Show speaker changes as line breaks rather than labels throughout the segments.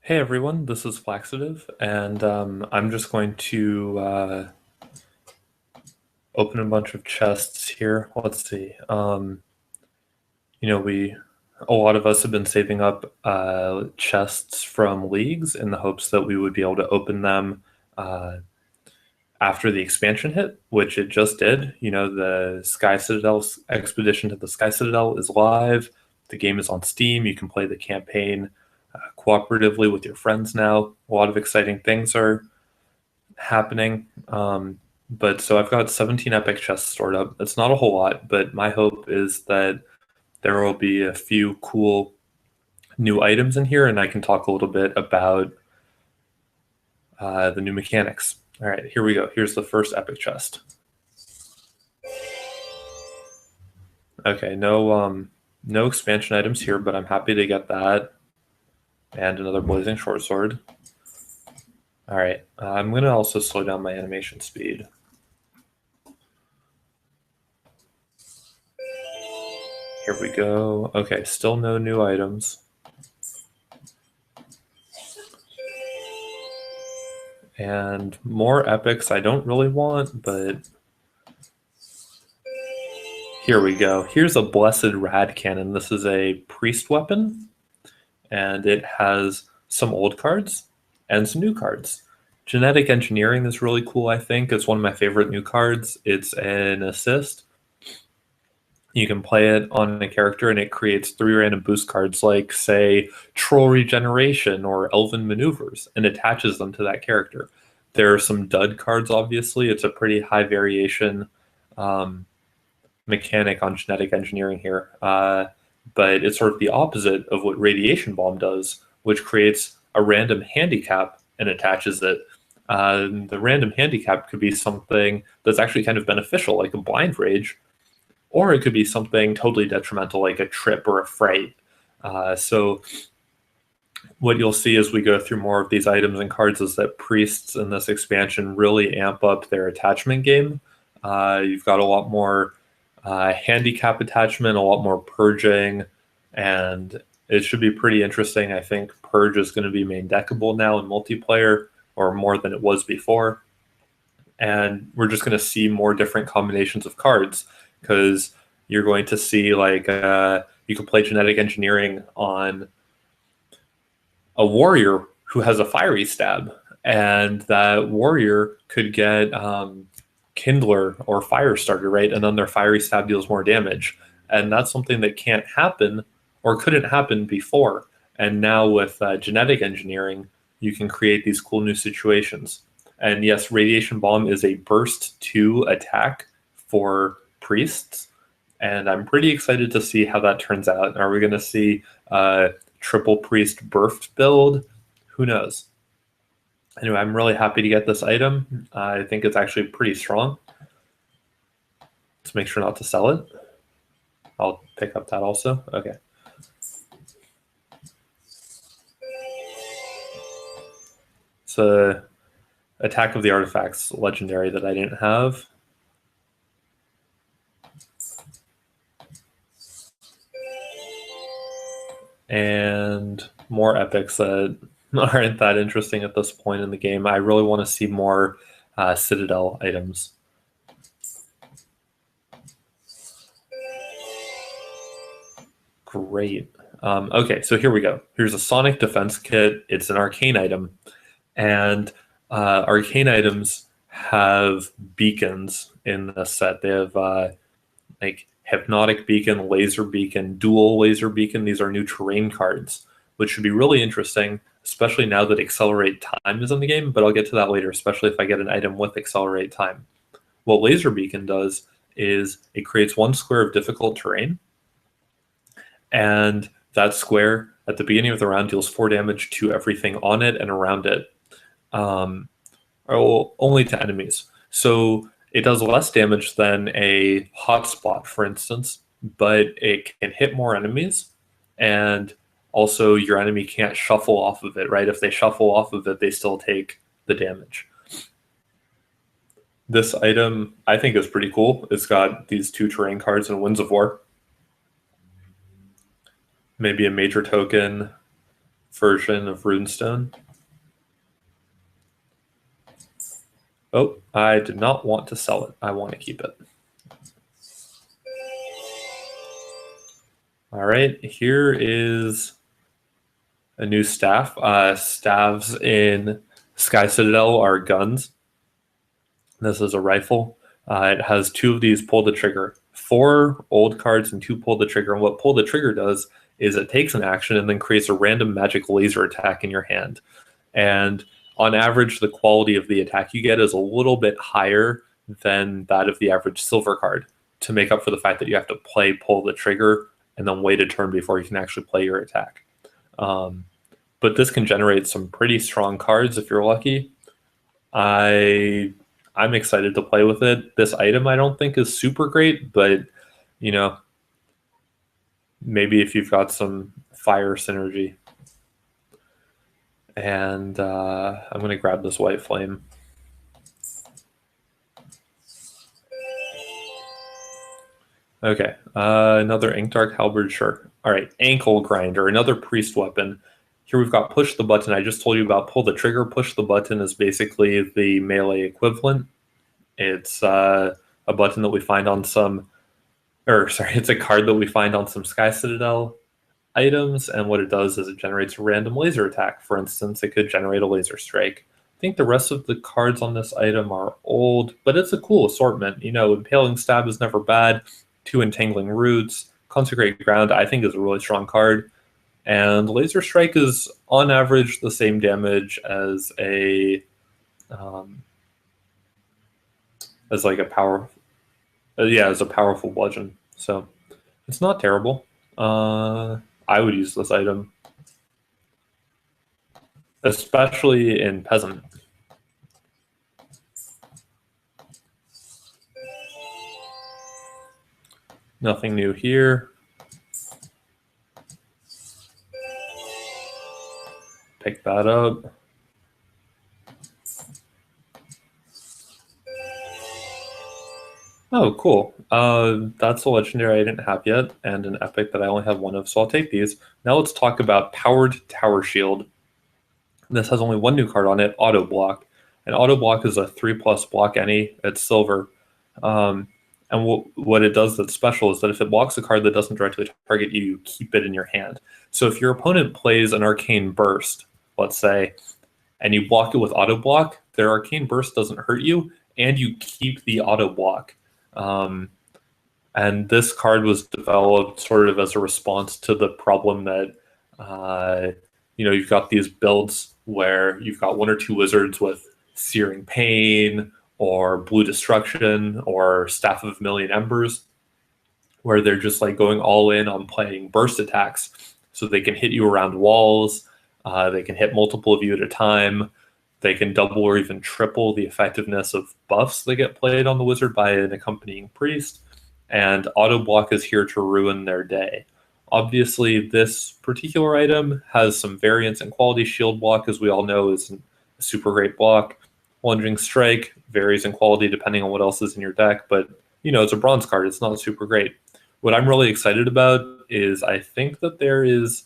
Hey everyone, this is Flaxative, and I'm just going to open a bunch of chests here. Let's see. We a lot of us have been saving up chests from leagues in the hopes that we would be able to open them uh, after the expansion hit, which it just did. The Sky Citadel expedition to the Sky Citadel is live. The game is on Steam. You can play the campaign cooperatively with your friends now. A lot of exciting things are happening. But so I've got 17 epic chests stored up. It's not a whole lot, but my hope is that there will be a few cool new items in here, and I can talk a little bit about the new mechanics. All right, here we go. Here's the first epic chest. Okay, no expansion items here, but I'm happy to get that and another blazing short sword. All right, I'm gonna also slow down my animation speed. Here we go. Okay, still no new items. And more epics I don't really want, but here we go. Here's a Blessed Rad Cannon. This is a priest weapon, and it has some old cards and some new cards. Genetic Engineering is really cool, I think. It's one of my favorite new cards. It's an assist. You can play it on a character, and it creates 3 random boost cards like, say, Troll Regeneration or Elven Maneuvers, and attaches them to that character. There are some dud cards, obviously. It's a pretty high variation mechanic on genetic engineering here. But it's sort of the opposite of what Radiation Bomb does, which creates a random handicap and attaches it. The random handicap could be something that's actually kind of beneficial, like a Blind Rage, or it could be something totally detrimental, like a trip or a fright. So what you'll see as we go through more of these items and cards is that priests in this expansion really amp up their attachment game. You've got a lot more handicap attachment, a lot more purging, and it should be pretty interesting. I think Purge is going to be main deckable now in multiplayer, or more than it was before. And we're just going to see more different combinations of cards, because you're going to see, like, you can play genetic engineering on a warrior who has a fiery stab, and that warrior could get Kindler or Firestarter, right? And then their fiery stab deals more damage. And that's something that can't happen or couldn't happen before. And now with genetic engineering, you can create these cool new situations. And yes, Radiation Bomb is a burst 2 attack for priests, and I'm pretty excited to see how that turns out. Are we going to see a triple priest burst build? Who knows? Anyway, I'm really happy to get this item. I think it's actually pretty strong. Let's make sure not to sell it. I'll pick up that also. Okay. It's a Attack of the Artifacts legendary that I didn't have. And more epics that aren't that interesting at this point in the game. I really want to see more Citadel items. Great. Okay, so here we go. Here's a Sonic Defense Kit. It's an arcane item. And arcane items have beacons in the set. They have like Hypnotic Beacon, Laser Beacon, Dual Laser Beacon. These are new terrain cards, which should be really interesting, especially now that Accelerate Time is in the game, but I'll get to that later, especially if I get an item with Accelerate Time. What Laser Beacon does is it creates 1 square of difficult terrain, and that square at the beginning of the round deals 4 damage to everything on it and around it, only to enemies. So it does less damage than a hotspot, for instance, but it can hit more enemies, and also your enemy can't shuffle off of it, right? If they shuffle off of it, they still take the damage. This item, I think, is pretty cool. It's got these 2 terrain cards and Winds of War. Maybe a major token version of Runestone. Oh, I did not want to sell it. I want to keep it. All right, here is a new staff. Staves in Sky Citadel are guns. This is a rifle. It has 2 of these pull the trigger. 4 old cards and 2 pull the trigger. And what pull the trigger does is it takes an action and then creates a random magic laser attack in your hand. And on average, the quality of the attack you get is a little bit higher than that of the average silver card, to make up for the fact that you have to pull the trigger and then wait a turn before you can actually play your attack. But this can generate some pretty strong cards if you're lucky. I'm excited to play with it. This item I don't think is super great, but you know, maybe if you've got some fire synergy. And I'm going to grab this white flame. Okay, another Ink Dark Halberd, sure. All right, Ankle Grinder, another priest weapon. Here we've got push the button. I just told you about pull the trigger. Push the button is basically the melee equivalent. It's a button that we find on some, it's a card that we find on some Sky Citadel items, and what it does is it generates a random laser attack. For instance, it could generate a laser strike. I think the rest of the cards on this item are old, but it's a cool assortment. You know, Impaling Stab is never bad. 2 Entangling Roots. Consecrate Ground, I think, is a really strong card. And Laser Strike is, on average, the same damage as a as a powerful bludgeon. So it's not terrible. I would use this item, especially in Peasant. Nothing new here. Pick that up. Oh, cool. That's a legendary I didn't have yet, and an epic that I only have 1 of, so I'll take these. Now let's talk about Powered Tower Shield. This has only 1 new card on it, Auto Block. And Auto Block is a 3+ block any. It's silver. And what it does that's special is that if it blocks a card that doesn't directly target you, you keep it in your hand. So if your opponent plays an Arcane Burst, let's say, and you block it with Auto Block, their Arcane Burst doesn't hurt you, and you keep the Auto Block. And this card was developed sort of as a response to the problem that, you've got these builds where you've got 1 or 2 wizards with Searing Pain or Blue Destruction or Staff of a Million Embers, where they're just like going all in on playing burst attacks. So they can hit you around walls, they can hit multiple of you at a time, they can double or even triple the effectiveness of buffs that get played on the wizard by an accompanying priest, and Auto Block is here to ruin their day. Obviously, this particular item has some variance in quality. Shield Block, as we all know, is a super great block. Lunging Strike varies in quality depending on what else is in your deck, but it's a bronze card. It's not super great. What I'm really excited about is I think that there is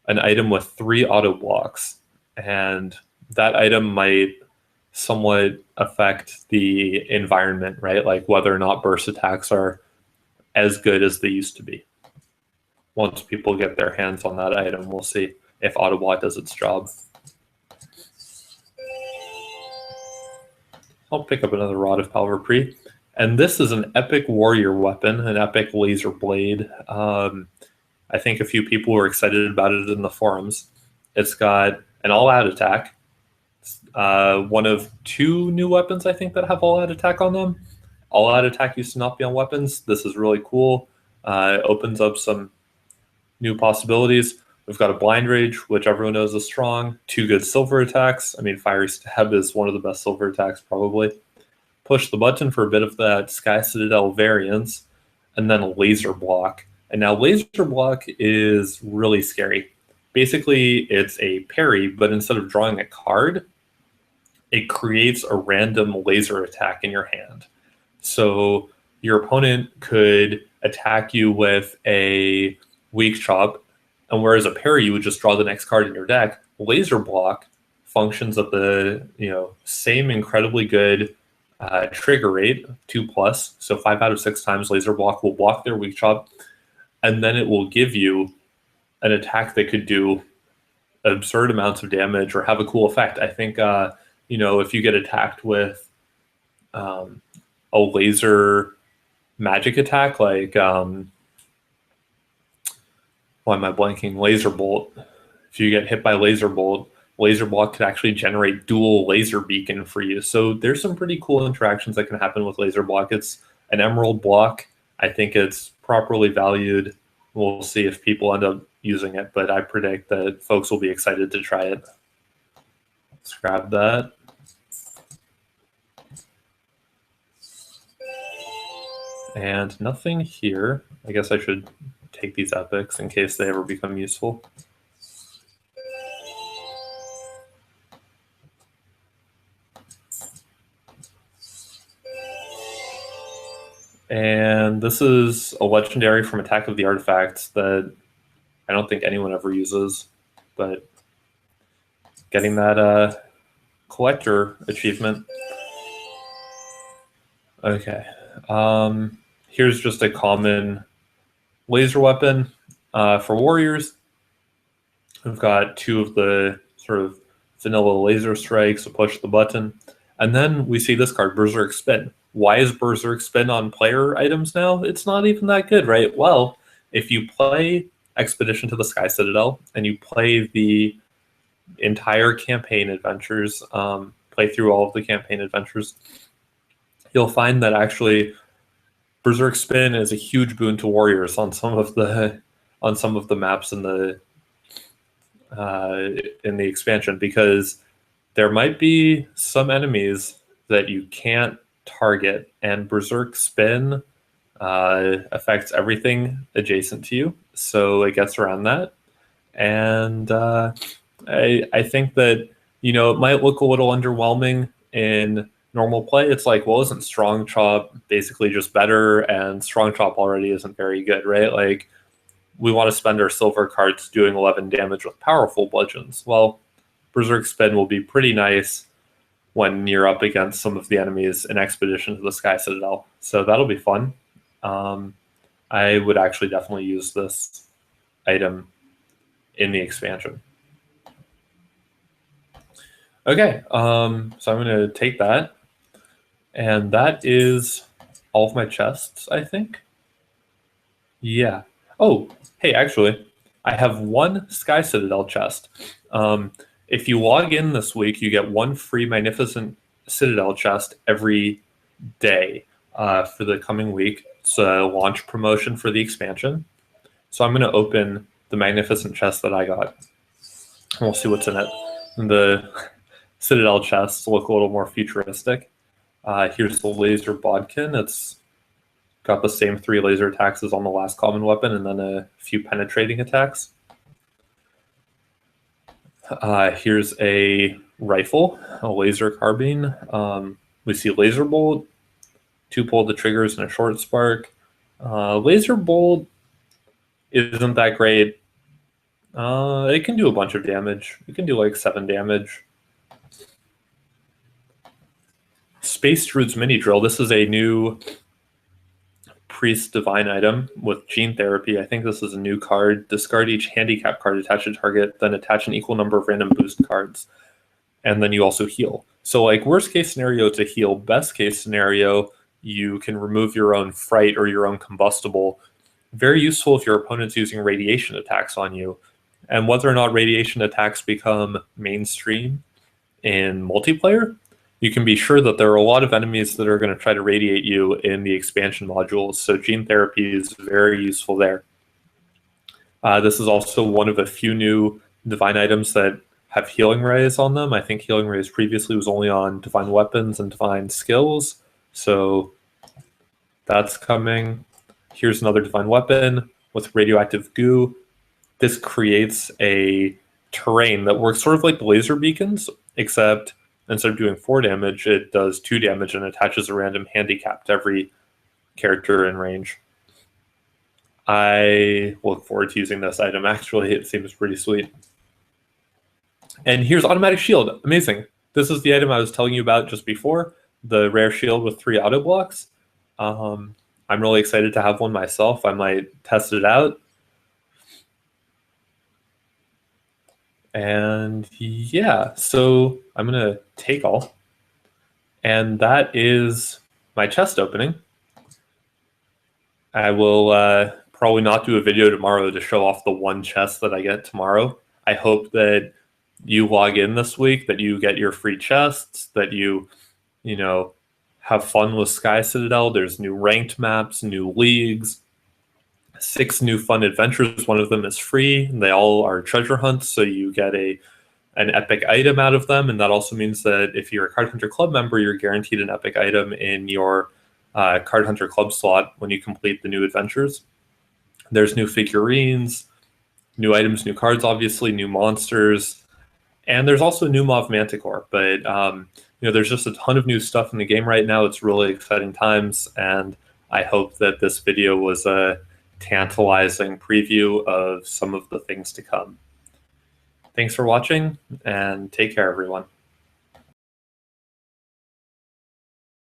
an item with 3 auto blocks, and that item might somewhat affect the environment, right? Like whether or not burst attacks are as good as they used to be. Once people get their hands on that item, we'll see if auto block does its job. I'll pick up another Rod of Palverpre. And this is an epic warrior weapon, an epic laser blade. I think a few people were excited about it in the forums. It's got an all-out attack. One of 2 new weapons, I think, that have all-out attack on them. All-out attack used to not be on weapons. This is really cool. It opens up some new possibilities. We've got a Blind Rage, which everyone knows is strong. 2 good silver attacks. I mean, Fiery Stab is one of the best silver attacks, probably. Push the button for a bit of that Sky Citadel variance, and then a Laser Block. And now Laser Block is really scary. Basically, it's a parry, but instead of drawing a card, it creates a random laser attack in your hand. So your opponent could attack you with a Weak Chop, And whereas a parry, you would just draw the next card in your deck, laser block functions at the same incredibly good trigger rate, 2+. So 5 out of 6 times laser block will block their weak chop, and then it will give you an attack that could do absurd amounts of damage or have a cool effect. I think if you get attacked with a laser magic attack, like why am I blanking? Laser bolt. If you get hit by laser bolt, laser block could actually generate dual laser beacon for you. So there's some pretty cool interactions that can happen with laser block. It's an emerald block. I think it's properly valued. We'll see if people end up using it, but I predict that folks will be excited to try it. Let's grab that. And nothing here. I guess I should take these epics in case they ever become useful. And this is a legendary from Attack of the Artifacts that I don't think anyone ever uses, but getting that collector achievement. Okay. Here's just a common laser weapon for warriors. We've got 2 of the sort of vanilla laser strikes to push the button. And then we see this card, Berserk Spin. Why is Berserk Spin on player items now? It's not even that good, right? Well, if you play Expedition to the Sky Citadel and you play the entire campaign adventures, play through all of the campaign adventures, you'll find that actually Berserk Spin is a huge boon to warriors on some of the maps in the expansion, because there might be some enemies that you can't target, and Berserk Spin affects everything adjacent to you, so it gets around that. And I think that it might look a little underwhelming in normal play. It's like, well, isn't Strong Chop basically just better? And Strong Chop already isn't very good, right? Like, we want to spend our silver cards doing 11 damage with powerful bludgeons. Well, Berserk Spin will be pretty nice when you're up against some of the enemies in Expedition to the Sky Citadel. So that'll be fun. I would actually definitely use this item in the expansion. Okay, so I'm going to take that. And that is all of my chests, I think. Yeah. Oh, hey, actually, I have 1 Sky Citadel chest. If you log in this week, you get 1 free Magnificent Citadel chest every day for the coming week. It's a launch promotion for the expansion. So I'm going to open the Magnificent chest that I got. And we'll see what's in it. The Citadel chests look a little more futuristic. Here's the laser bodkin. It's got the same 3 laser attacks as on the last common weapon, and then a few penetrating attacks. Here's a rifle, a laser carbine. We see laser bolt, 2 pull the triggers and a short spark. Laser bolt isn't that great. It can do a bunch of damage. It can do like 7 damage. Space Druid's Mini Drill. This is a new Priest Divine item with Gene Therapy. I think this is a new card. Discard each handicap card attached to target, then attach an equal number of random boost cards. And then you also heal. So like worst case scenario to heal, best case scenario, you can remove your own fright or your own combustible. Very useful if your opponent's using radiation attacks on you. And whether or not radiation attacks become mainstream in multiplayer, you can be sure that there are a lot of enemies that are going to try to radiate you in the expansion modules. So Gene Therapy is very useful there. This is also one of a few new Divine items that have Healing Rays on them. I think Healing Rays previously was only on Divine Weapons and Divine Skills. So that's coming. Here's another Divine Weapon with Radioactive Goo. This creates a terrain that works sort of like the laser beacons, except instead of doing 4 damage, it does 2 damage and attaches a random handicap to every character in range. I look forward to using this item. Actually, it seems pretty sweet. And here's automatic shield. Amazing. This is the item I was telling you about just before, the rare shield with 3 auto blocks. I'm really excited to have one myself. I might test it out. And yeah, so I'm going to take all. And that is my chest opening. I will probably not do a video tomorrow to show off the one chest that I get tomorrow. I hope that you log in this week, that you get your free chests, that you know, have fun with Sky Citadel. There's new ranked maps, new leagues, 6 new fun adventures. One of them is free. And they all are treasure hunts, so you get an epic item out of them. And that also means that if you're a Card Hunter Club member, you're guaranteed an epic item in your Card Hunter Club slot when you complete the new adventures. There's new figurines, new items, new cards, obviously, new monsters. And there's also a new Mauve Manticore. But there's just a ton of new stuff in the game right now. It's really exciting times, and I hope that this video was a tantalizing preview of some of the things to come. Thanks for watching, and take care, everyone.